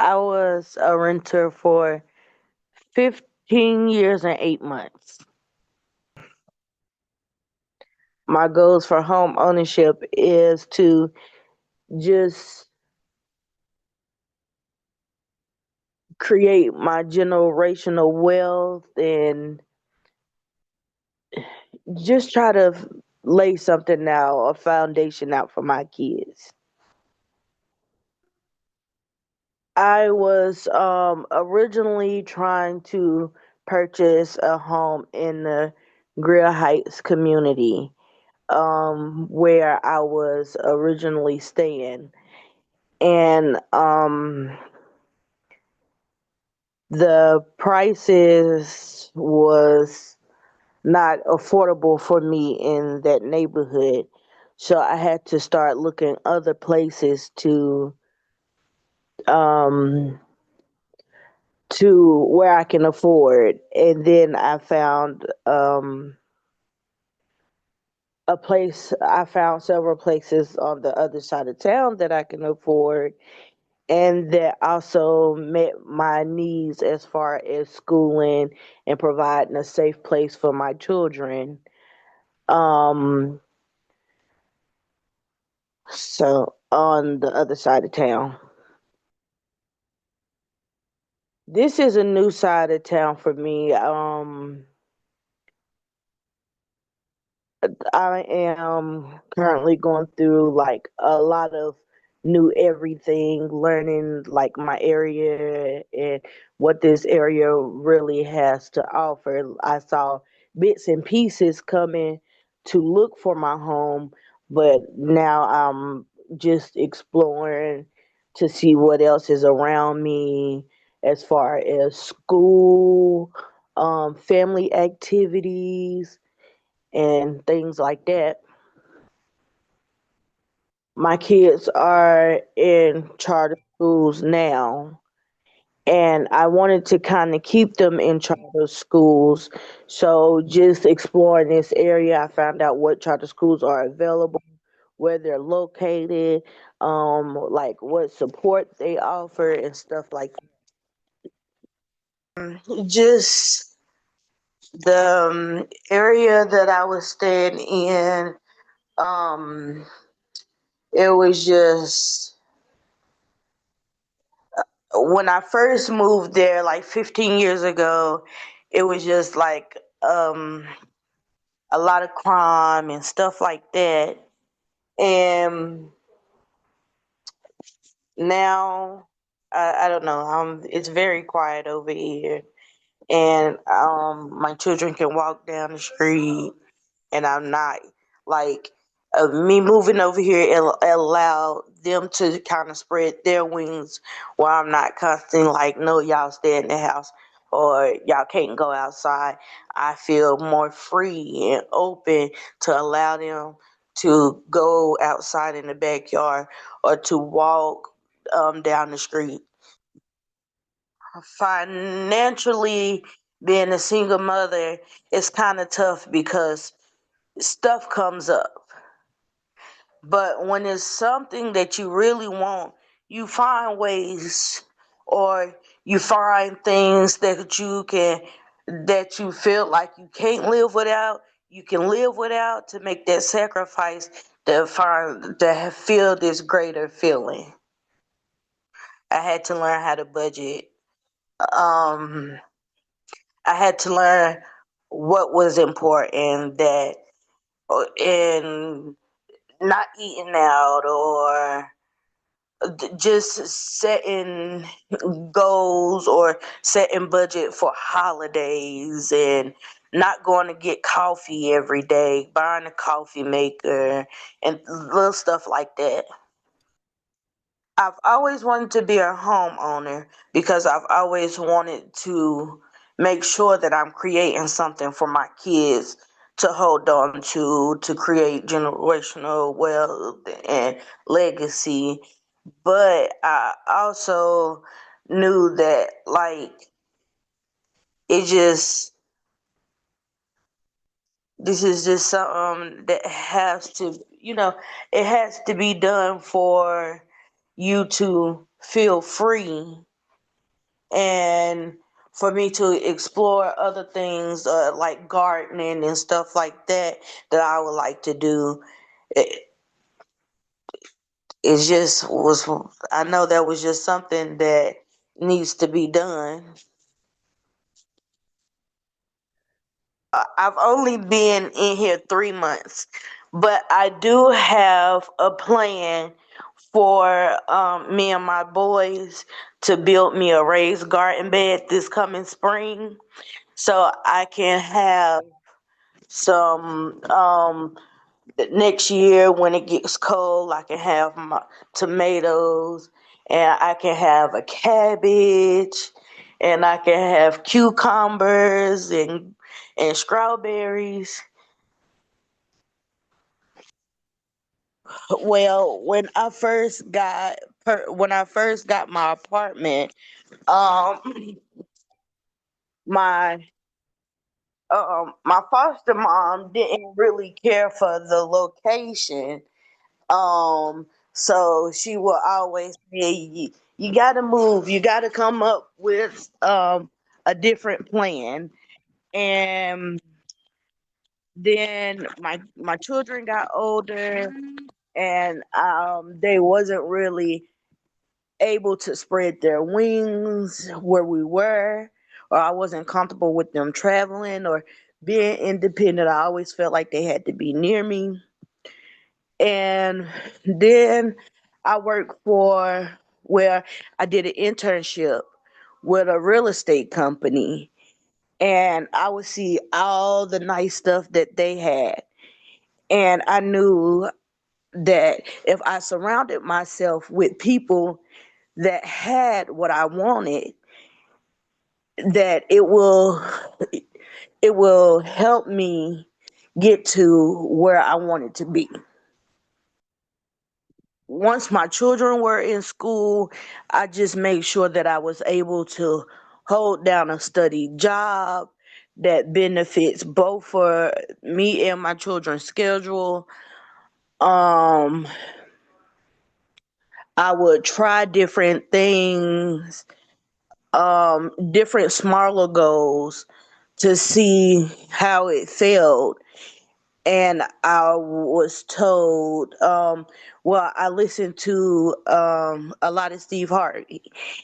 I was a renter for 15 years and 8 months. My goals for home ownership is to just create my generational wealth and just try to lay something out, a foundation out for my kids. I was originally trying to purchase a home in the Grill Heights community, where I was originally staying. And the prices was not affordable for me in that neighborhood. So I had to start looking other places um to where I can afford. And then I found I found several places on the other side of town that I can afford and that also met my needs as far as schooling and providing a safe place for my children. Um, so on the other side of town. This is a new side of town for me. I am currently going through like a lot of new everything, learning like my area and what this area really has to offer. I saw bits and pieces coming to look for my home, but now I'm just exploring to see what else is around me as far as school, family activities and things like that. My kids are in charter schools now, and I wanted to kind of keep them in charter schools. So, just exploring this area, I found out what charter schools are available, where they're located, like what support they offer, and stuff like that. Just the area that I was staying in, um, it was just when I first moved there, like 15 years ago, it was just like a lot of crime and stuff like that. And now, I don't know, it's very quiet over here. And my children can walk down the street and I'm not like me moving over here allow them to kind of spread their wings while I'm not constantly like, no, y'all stay in the house or y'all can't go outside. I feel more free and open to allow them to go outside in the backyard or to walk down the street. Financially, being a single mother is kind of tough because stuff comes up. But when it's something that you really want, you find ways or you find things that you feel like you can't live without, you can live without to make that sacrifice to feel this greater feeling. I had to learn how to budget. Um I had to learn what was important that and not eating out or just setting goals or setting budget for holidays and not going to get coffee every day, buying a coffee maker and little stuff like that. I've always wanted to be a homeowner because I've always wanted to make sure that I'm creating something for my kids to hold on to create generational wealth and legacy. But I also knew that like it just this is just something that has to it has to be done for you to feel free and for me to explore other things like gardening and stuff like that that I would like to do. It, it just was, I know that was just something that needs to be done. I've only been in here 3 months, but I do have a plan for me and my boys to build me a raised garden bed this coming spring, so I can have some next year when it gets cold. I can have my tomatoes, and I can have a cabbage, and I can have cucumbers and strawberries. Well, when I first got my apartment, um, my my foster mom didn't really care for the location. So she will always say, you gotta move, you gotta come up with a different plan. And then my children got older, and they wasn't really able to spread their wings where we were, or I wasn't comfortable with them traveling or being independent. I always felt like they had to be near me. And then I worked for where I did an internship with a real estate company, and I would see all the nice stuff that they had. And I knew that if I surrounded myself with people that had what I wanted, that it will help me get to where I wanted to be. Once my children were in school, I just made sure that I was able to hold down a steady job that benefits both for me and my children's schedule. Um, I would try different things, different smaller goals to see how it felt. And I was told, well, I listened to a lot of Steve Harvey,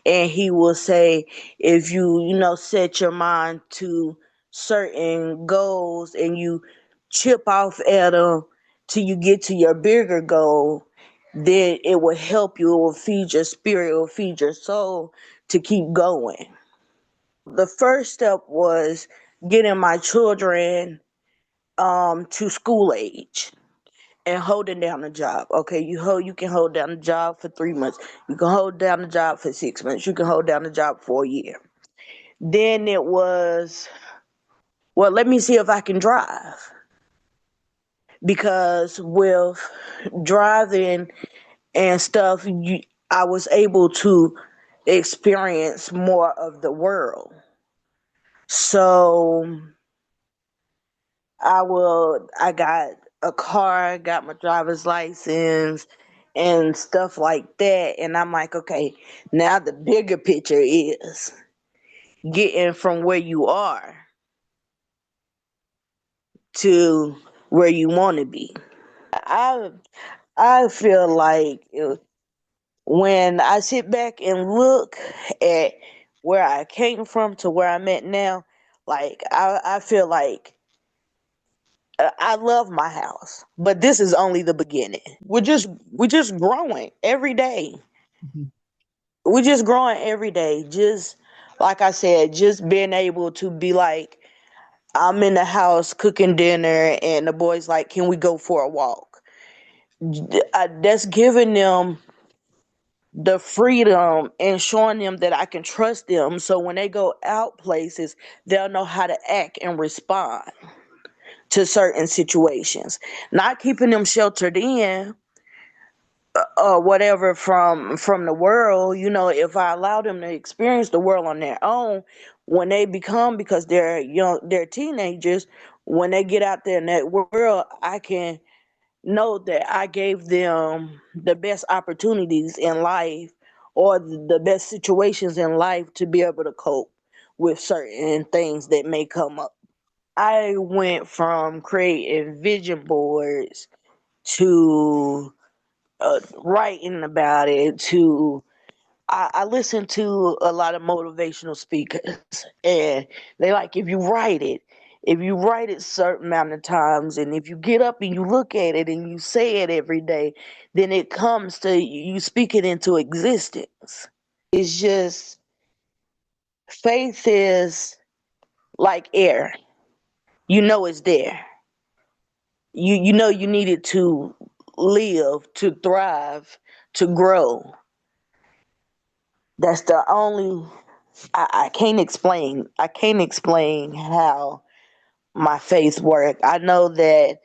and he will say, if you set your mind to certain goals and you chip off at them till you get to your bigger goal, then it will help you, it will feed your spirit, it will feed your soul to keep going. The first step was getting my children to school age and holding down a job. Okay, you can hold down a job for 3 months. You can hold down a job for 6 months. You can hold down a job for a year. Then it was, well, let me see if I can drive, because with driving and stuff, I was able to experience more of the world. So I got a car, got my driver's license and stuff like that. And I'm like, okay, now the bigger picture is getting from where you are to where you want to be. I I feel like when I sit back and look at where I came from to where I'm at now, like I feel like I love my house, but this is only the beginning. We're just growing every day. We're just growing every day. Just like I said, just being able to be like, I'm in the house cooking dinner, and the boys like, can we go for a walk? That's giving them the freedom and showing them that I can trust them. So when they go out places, they'll know how to act and respond to certain situations. Not keeping them sheltered in or whatever from the world. If I allow them to experience the world on their own, when they become, because they're teenagers, when they get out there in that world, I can know that I gave them the best opportunities in life or the best situations in life to be able to cope with certain things that may come up. I went from creating vision boards to writing about it to I listen to a lot of motivational speakers, and they like if you write it certain amount of times, and if you get up and you look at it and you say it every day, then it comes to you speak it into existence. It's just faith is like air. You know it's there. You know you need it to live, to thrive, to grow. That's the only I can't explain. I can't explain how my faith work. I know that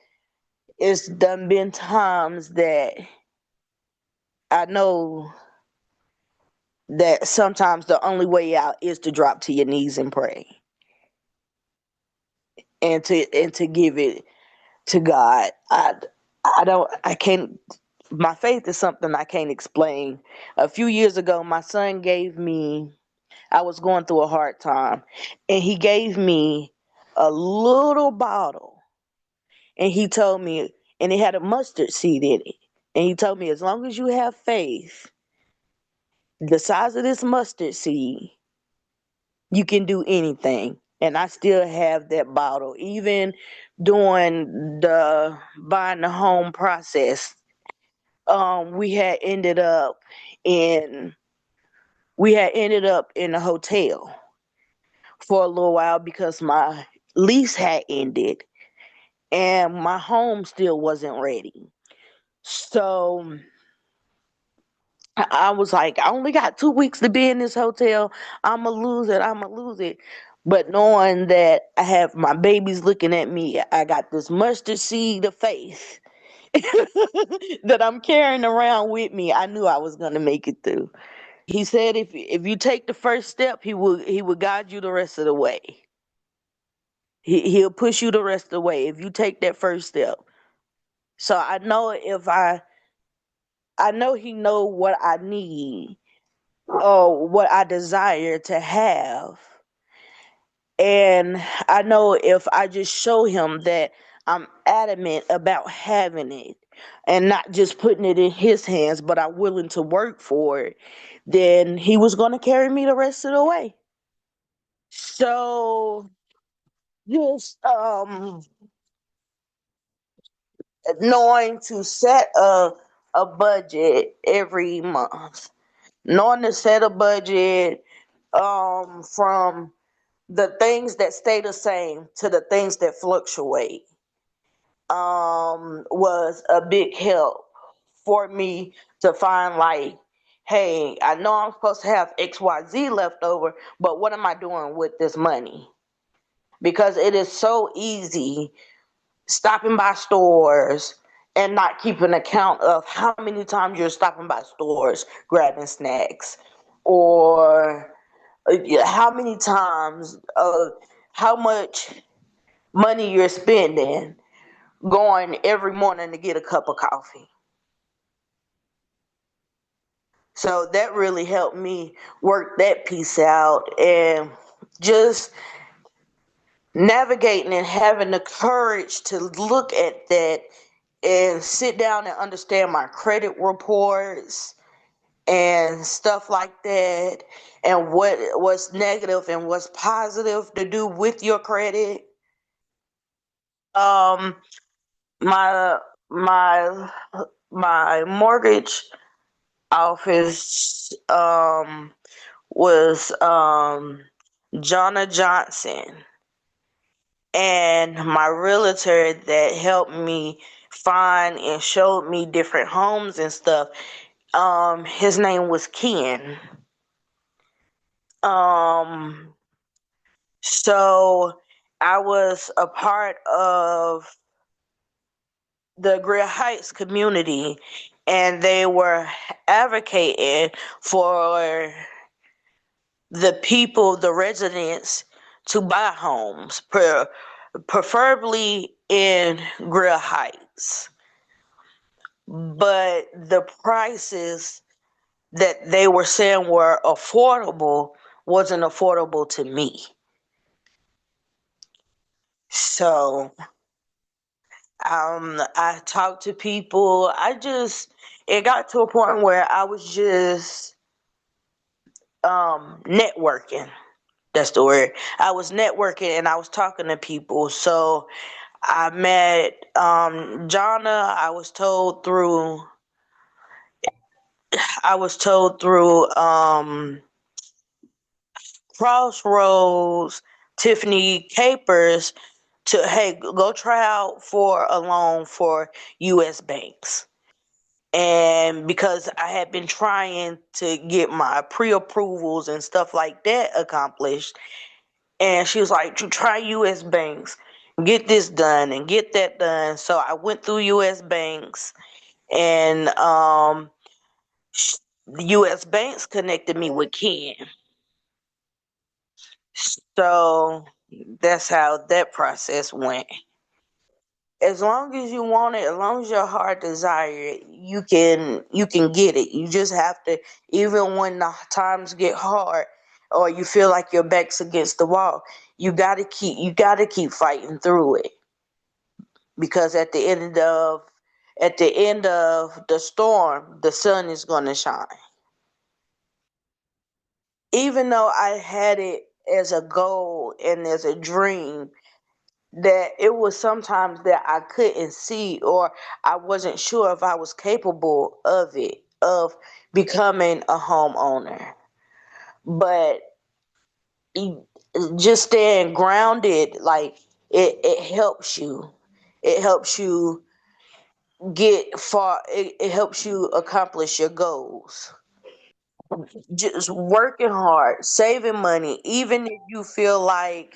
it's done been times that I know that sometimes the only way out is to drop to your knees and pray and to give it to God. I can't my faith is something I can't explain. A few years ago my son gave me I was going through a hard time and he gave me a little bottle and he told me and it had a mustard seed in it. And he told me as long as you have faith the size of this mustard seed, you can do anything. And I still have that bottle. Even during the buying the home process, we had ended up in a hotel for a little while because my lease had ended and my home still wasn't ready. So I was like, I only got 2 weeks to be in this hotel. I'ma lose it. I'ma lose it. But knowing that I have my babies looking at me, I got this mustard seed of faith that I'm carrying around with me. I knew I was gonna make it through. He said, if you take the first step, he will guide you the rest of the way. He'll push you the rest of the way if you take that first step. So I know he know what I need or what I desire to have. And I know if I just show him that I'm adamant about having it and not just putting it in his hands, but I'm willing to work for it, then he was going to carry me the rest of the way. So just knowing to set a budget every month, knowing to set a budget from the things that stay the same to the things that fluctuate was a big help for me to find like, hey, I know I'm supposed to have XYZ left over, but what am I doing with this money? Because it is so easy stopping by stores and not keeping account of how many times you're stopping by stores grabbing snacks or how many times how much money you're spending going every morning to get a cup of coffee. So that really helped me work that piece out and just navigating and having the courage to look at that and sit down and understand my credit reports and stuff like that and what's negative and what's positive to do with your credit. Um my my my mortgage office was Jonna Johnson, and my realtor that helped me find and showed me different homes and stuff, his name was Ken. um so I was a part of the Great Heights community, and they were advocating for the people, the residents, to buy homes, preferably in Great Heights. But the prices that they were saying were affordable wasn't affordable to me. So I talked to people. It got to a point where I was just networking. That's the word. I was networking and I was talking to people. So I met Jonna. I was told through Crossroads, Tiffany Capers, to, hey, go try out for a loan for US banks. And because I had been trying to get my pre-approvals and stuff like that accomplished, and she was like, "You try US banks, get this done and get that done." So I went through US banks, and the US banks connected me with Ken. So that's how that process went. As long as you want it, as long as your heart desire it, you can get it. You just have to, even when the times get hard or you feel like your back's against the wall, you gotta keep fighting through it, because at the end of the storm, the sun is gonna shine. Even though I had it as a goal and as a dream, that it was sometimes that I couldn't see, or I wasn't sure if I was capable of becoming a homeowner. But e- just staying grounded, like, it helps you. It helps you get far. It helps you accomplish your goals. Just working hard, saving money, even if you feel like,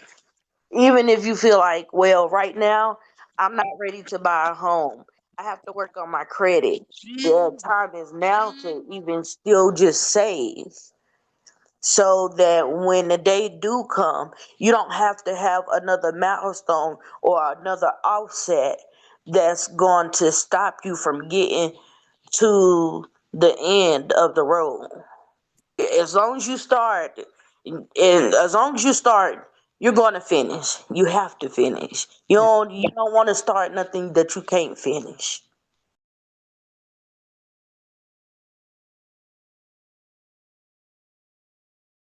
well, right now, I'm not ready to buy a home. I have to work on my credit. The time is now to even still just save, so that when the day do come, you don't have to have another milestone or another offset that's going to stop you from getting to the end of the road. As long as you start, and as long as you start, you're going to finish. You have to finish. You don't want to start nothing that you can't finish.